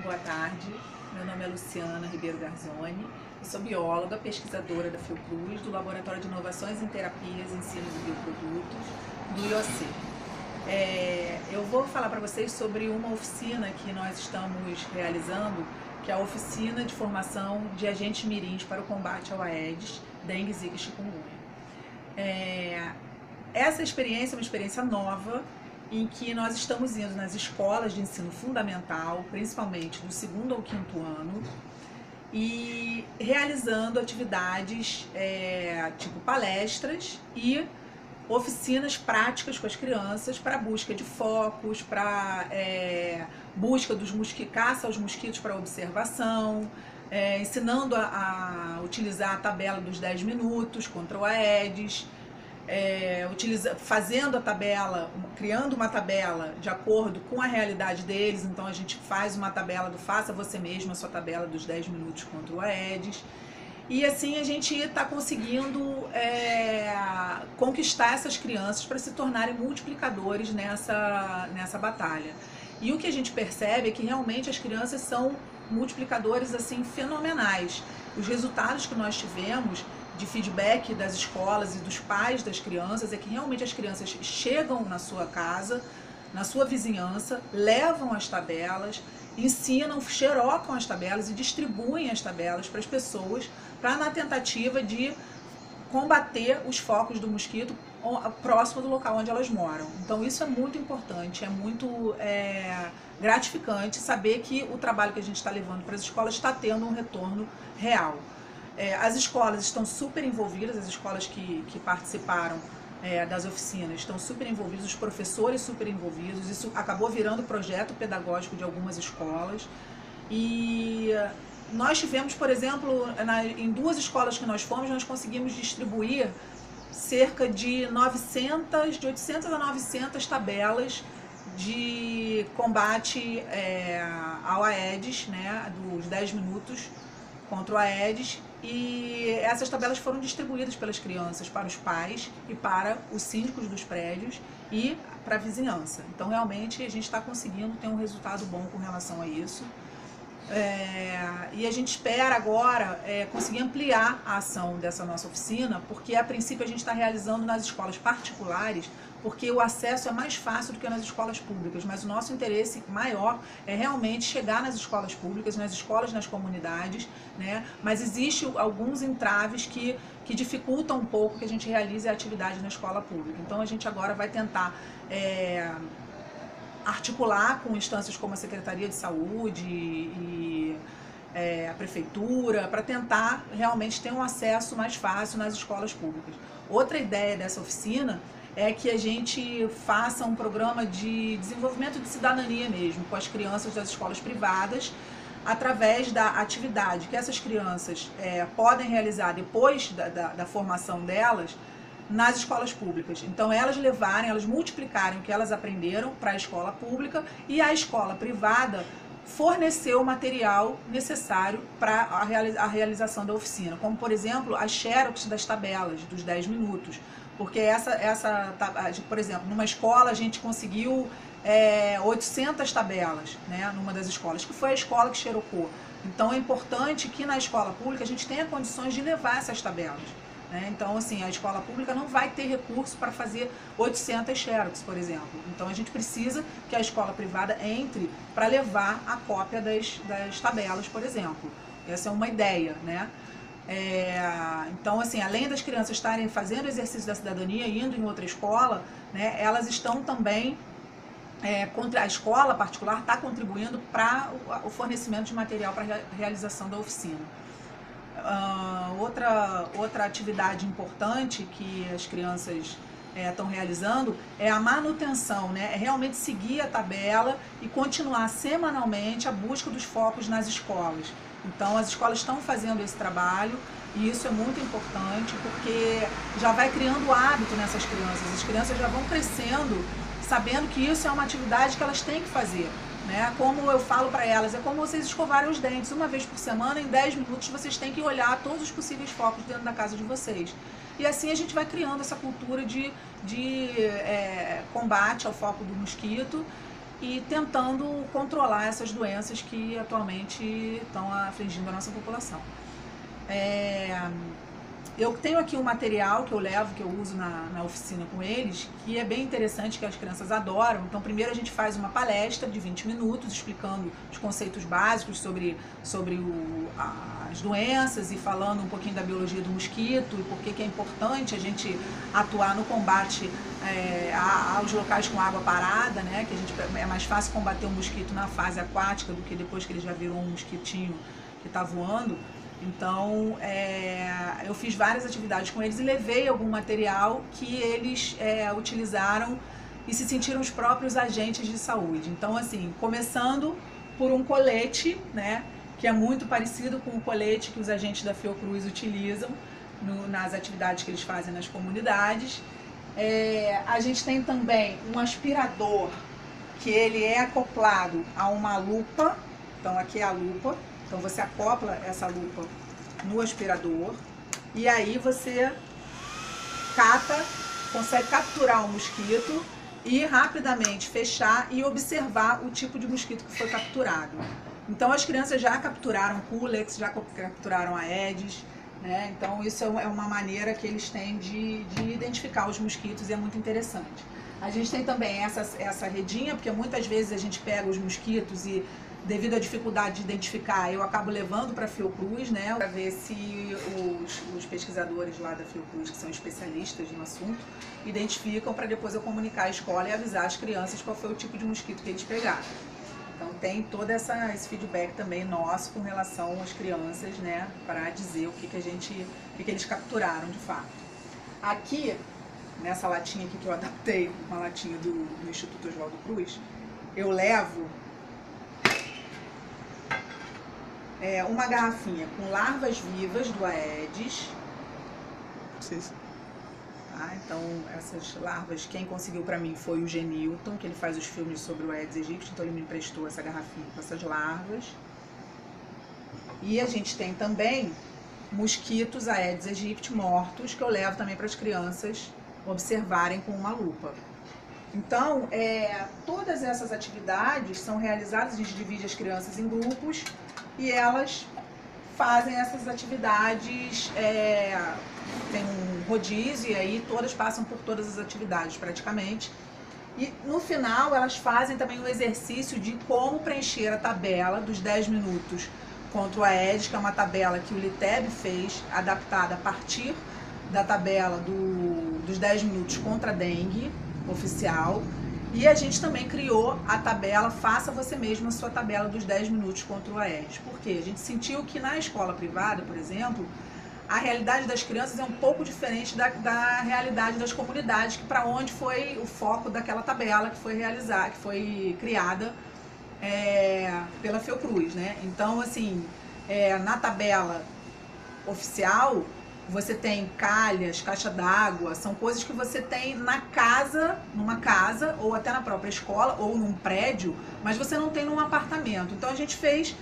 boa tarde. Meu nome é Luciana Ribeiro Garzoni, eu sou bióloga, pesquisadora da Fiocruz, do Laboratório de Inovações em Terapias, Ensinos e Bioprodutos, do IOC. Eu vou falar para vocês sobre uma oficina que nós estamos realizando, que é a Oficina de Formação de Agentes Mirins para o Combate ao Aedes, Dengue, Zika e Chikungunya. Essa experiência é uma experiência nova, em que nós estamos indo nas escolas de ensino fundamental, principalmente do 2º ao 5º ano, e realizando atividades tipo palestras e oficinas práticas com as crianças para busca de focos, para busca dos caça aos mosquitos para observação, ensinando a utilizar a tabela dos 10 minutos contra o Aedes, fazendo a tabela, criando uma tabela de acordo com a realidade deles. Então a gente faz uma tabela do faça você mesmo, a sua tabela dos 10 minutos contra o Aedes. E assim a gente está conseguindo conquistar essas crianças para se tornarem multiplicadores nessa batalha. E o que a gente percebe é que realmente as crianças são multiplicadores assim fenomenais. Os resultados que nós tivemos de feedback das escolas e dos pais das crianças é que realmente as crianças chegam na sua casa, na sua vizinhança, levam as tabelas, ensinam, xerocam as tabelas e distribuem as tabelas para as pessoas, na tentativa de combater os focos do mosquito próximo do local onde elas moram. Então isso é muito importante, é muito gratificante saber que o trabalho que a gente está levando para as escolas está tendo um retorno real. As escolas estão super envolvidas, as escolas que participaram das oficinas estão super envolvidos, os professores super envolvidos. Isso acabou virando projeto pedagógico de algumas escolas. E nós tivemos, por exemplo, em 2 escolas que nós fomos, nós conseguimos distribuir cerca de 800 a 900 tabelas de combate ao Aedes, né, dos 10 minutos contra o Aedes. E essas tabelas foram distribuídas pelas crianças para os pais e para os síndicos dos prédios e para a vizinhança. Então realmente a gente está conseguindo ter um resultado bom com relação a isso. E a gente espera agora conseguir ampliar a ação dessa nossa oficina, porque a princípio a gente está realizando nas escolas particulares, porque o acesso é mais fácil do que nas escolas públicas, mas o nosso interesse maior é realmente chegar nas escolas públicas, nas escolas, nas comunidades, né? Mas existe alguns entraves que dificultam um pouco que a gente realize a atividade na escola pública. Então a gente agora vai tentar articular com instâncias como a Secretaria de Saúde e a Prefeitura, para tentar realmente ter um acesso mais fácil nas escolas públicas. Outra ideia dessa oficina é que a gente faça um programa de desenvolvimento de cidadania mesmo, com as crianças das escolas privadas, através da atividade que essas crianças podem realizar depois da formação delas nas escolas públicas. Então elas multiplicarem o que elas aprenderam para a escola pública e a escola privada fornecer o material necessário para a realização da oficina, como por exemplo as xerox das tabelas dos 10 minutos, porque por exemplo, numa escola a gente conseguiu 800 tabelas, né, numa das escolas, que foi a escola que xerocou. Então é importante que na escola pública a gente tenha condições de levar essas tabelas. Então, assim, a escola pública não vai ter recurso para fazer 800 xerox, por exemplo. Então, a gente precisa que a escola privada entre para levar a cópia das tabelas, por exemplo. Essa é uma ideia, né? Então, assim, além das crianças estarem fazendo exercício da cidadania e indo em outra escola, né, elas estão também, a escola particular está contribuindo para o fornecimento de material para a realização da oficina. Outra atividade importante que as crianças estão realizando é a manutenção, né? É realmente seguir a tabela e continuar semanalmente a busca dos focos nas escolas. Então as escolas estão fazendo esse trabalho e isso é muito importante, porque já vai criando hábito nessas crianças. As crianças já vão crescendo sabendo que isso é uma atividade que elas têm que fazer. Como eu falo para elas, é como vocês escovarem os dentes. Uma vez por semana, em 10 minutos, vocês têm que olhar todos os possíveis focos dentro da casa de vocês. E assim a gente vai criando essa cultura de combate ao foco do mosquito e tentando controlar essas doenças que atualmente estão afligindo a nossa população. Eu tenho aqui um material que eu levo, que eu uso na oficina com eles, que é bem interessante, que as crianças adoram. Então, primeiro a gente faz uma palestra de 20 minutos, explicando os conceitos básicos sobre as doenças e falando um pouquinho da biologia do mosquito e por que é importante a gente atuar no combate aos locais com água parada, né? Que é mais fácil combater um mosquito na fase aquática do que depois que ele já virou um mosquitinho que está voando. Então, eu fiz várias atividades com eles e levei algum material que eles utilizaram e se sentiram os próprios agentes de saúde. Então, assim, começando por um colete, né, que é muito parecido com o colete que os agentes da Fiocruz utilizam nas atividades que eles fazem nas comunidades. A gente tem também um aspirador que ele é acoplado a uma lupa. Então, aqui é a lupa. Então você acopla essa lupa no aspirador e aí você consegue capturar o mosquito e rapidamente fechar e observar o tipo de mosquito que foi capturado. Então as crianças já capturaram Culex, já capturaram Aedes, né? Então isso é uma maneira que eles têm de identificar os mosquitos e é muito interessante. A gente tem também essa redinha, porque muitas vezes a gente pega os mosquitos e, devido à dificuldade de identificar, eu acabo levando para a Fiocruz, né, para ver se os pesquisadores lá da Fiocruz, que são especialistas no assunto, identificam, para depois eu comunicar à escola e avisar as crianças qual foi o tipo de mosquito que eles pegaram. Então tem todo esse feedback também nosso com relação às crianças, né, para dizer o que eles capturaram de fato. Aqui, nessa latinha aqui que eu adaptei, uma latinha do Instituto Oswaldo Cruz, eu levo uma garrafinha com larvas vivas do Aedes. Tá? Então, essas larvas, quem conseguiu para mim foi o Genilton, que ele faz os filmes sobre o Aedes aegypti, então ele me emprestou essa garrafinha com essas larvas. E a gente tem também mosquitos Aedes aegypti mortos, que eu levo também para as crianças observarem com uma lupa. Então, todas essas atividades são realizadas, a gente divide as crianças em grupos e elas fazem essas atividades, tem um rodízio e aí todas passam por todas as atividades praticamente. E no final elas fazem também um exercício de como preencher a tabela dos 10 minutos contra o Aedes, que é uma tabela que o LITEB fez, adaptada a partir da tabela dos 10 minutos contra a dengue oficial. E a gente também criou a tabela, faça você mesmo a sua tabela dos 10 minutos contra o Aedes. Por quê? A gente sentiu que na escola privada, por exemplo, a realidade das crianças é um pouco diferente da realidade das comunidades, que para onde foi o foco daquela tabela que foi criada pela Fiocruz, né? Então, assim, na tabela oficial, você tem calhas, caixa d'água, são coisas que você tem na casa, numa casa, ou até na própria escola, ou num prédio, mas você não tem num apartamento. Então a gente fez,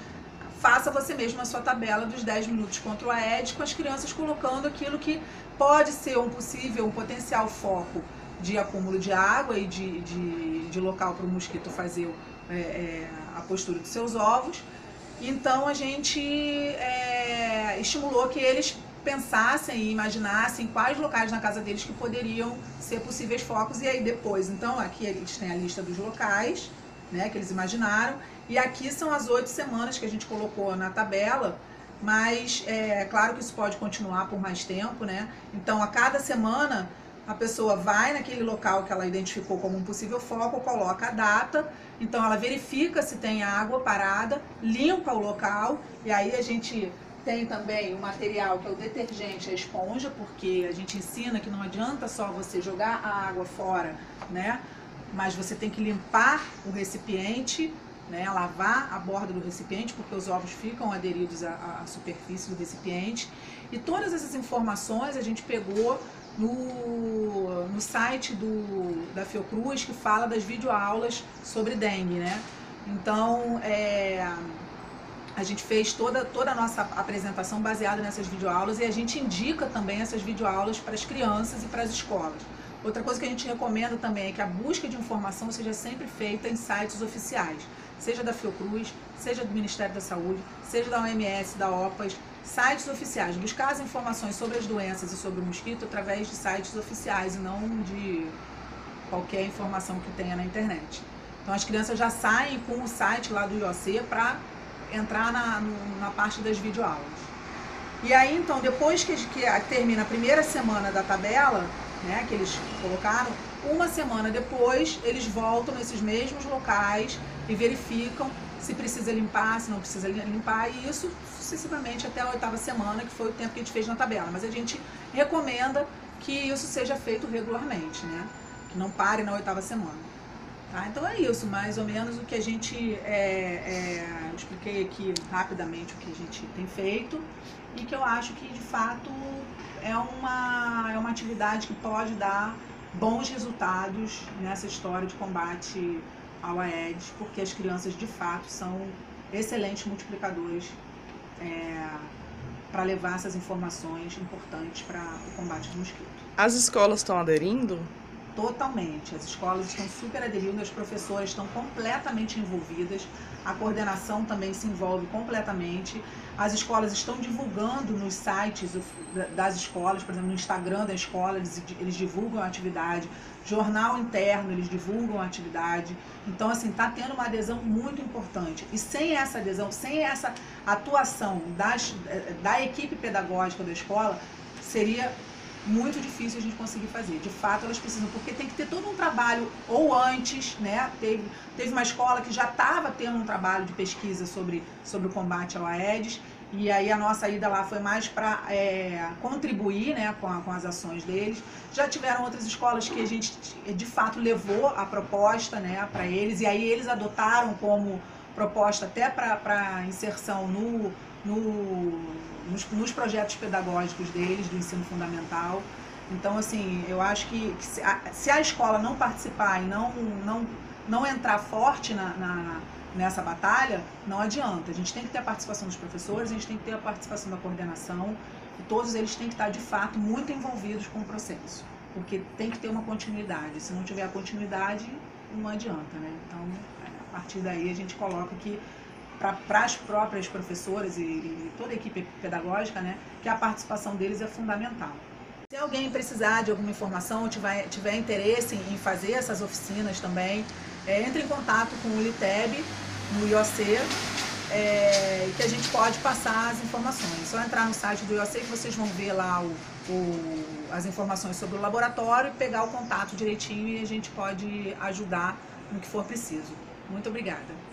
faça você mesmo a sua tabela dos 10 minutos contra o Aedes, com as crianças colocando aquilo que pode ser um potencial foco de acúmulo de água e de local para o mosquito fazer a postura dos seus ovos. Então a gente estimulou que eles pensassem e imaginassem quais locais na casa deles que poderiam ser possíveis focos, e aí depois, então aqui eles têm a lista dos locais, né, que eles imaginaram, e aqui são as 8 semanas que a gente colocou na tabela, mas claro que isso pode continuar por mais tempo, né? Então a cada semana a pessoa vai naquele local que ela identificou como um possível foco, coloca a data, então ela verifica se tem água parada, limpa o local, e aí a gente tem também o material que é o detergente, a esponja, porque a gente ensina que não adianta só você jogar a água fora, né? Mas você tem que limpar o recipiente, né? Lavar a borda do recipiente, porque os ovos ficam aderidos à superfície do recipiente. E todas essas informações a gente pegou no site da Fiocruz, que fala das videoaulas sobre dengue, né? Então, a gente fez toda a nossa apresentação baseada nessas videoaulas, e a gente indica também essas videoaulas para as crianças e para as escolas. Outra coisa que a gente recomenda também é que a busca de informação seja sempre feita em sites oficiais, seja da Fiocruz, seja do Ministério da Saúde, seja da OMS, da OPAS, sites oficiais. Buscar as informações sobre as doenças e sobre o mosquito através de sites oficiais e não de qualquer informação que tenha na internet. Então as crianças já saem com o site lá do IOC para entrar na parte das videoaulas. E aí então, depois que termina a primeira semana da tabela, né, que eles colocaram, uma semana depois eles voltam nesses mesmos locais e verificam se precisa limpar, se não precisa limpar, e isso sucessivamente até a 8ª semana, que foi o tempo que a gente fez na tabela. Mas a gente recomenda que isso seja feito regularmente, né? Que não pare na 8ª semana. Tá? Então é isso, mais ou menos o que a gente expliquei aqui rapidamente o que a gente tem feito e que eu acho que de fato é uma atividade que pode dar bons resultados nessa história de combate ao Aedes, porque as crianças de fato são excelentes multiplicadores para levar essas informações importantes para o combate do mosquito. As escolas estão aderindo? Totalmente, as escolas estão super aderindo, as professoras estão completamente envolvidas, a coordenação também se envolve completamente, as escolas estão divulgando nos sites das escolas, por exemplo, no Instagram da escola, eles divulgam a atividade, jornal interno, eles divulgam a atividade, então assim, está tendo uma adesão muito importante, e sem essa adesão, sem essa atuação da equipe pedagógica da escola, seria muito difícil a gente conseguir fazer. De fato, elas precisam, porque tem que ter todo um trabalho, ou antes, né? Teve uma escola que já estava tendo um trabalho de pesquisa sobre o combate ao Aedes, e aí a nossa ida lá foi mais para contribuir, né, com as ações deles. Já tiveram outras escolas que a gente, de fato, levou a proposta, né, para eles, e aí eles adotaram como proposta até para inserção nos projetos pedagógicos deles, do ensino fundamental. Então, assim, eu acho que se a escola não participar e não entrar forte nessa batalha, não adianta. A gente tem que ter a participação dos professores, a gente tem que ter a participação da coordenação, e todos eles têm que estar, de fato, muito envolvidos com o processo, porque tem que ter uma continuidade. Se não tiver a continuidade, não adianta, né? Então, a partir daí, a gente coloca que para as próprias professoras e toda a equipe pedagógica, né, que a participação deles é fundamental. Se alguém precisar de alguma informação ou tiver interesse em fazer essas oficinas também, entre em contato com o LITEB, no IOC, que a gente pode passar as informações. É só entrar no site do IOC que vocês vão ver lá as informações sobre o laboratório, pegar o contato direitinho e a gente pode ajudar no que for preciso. Muito obrigada.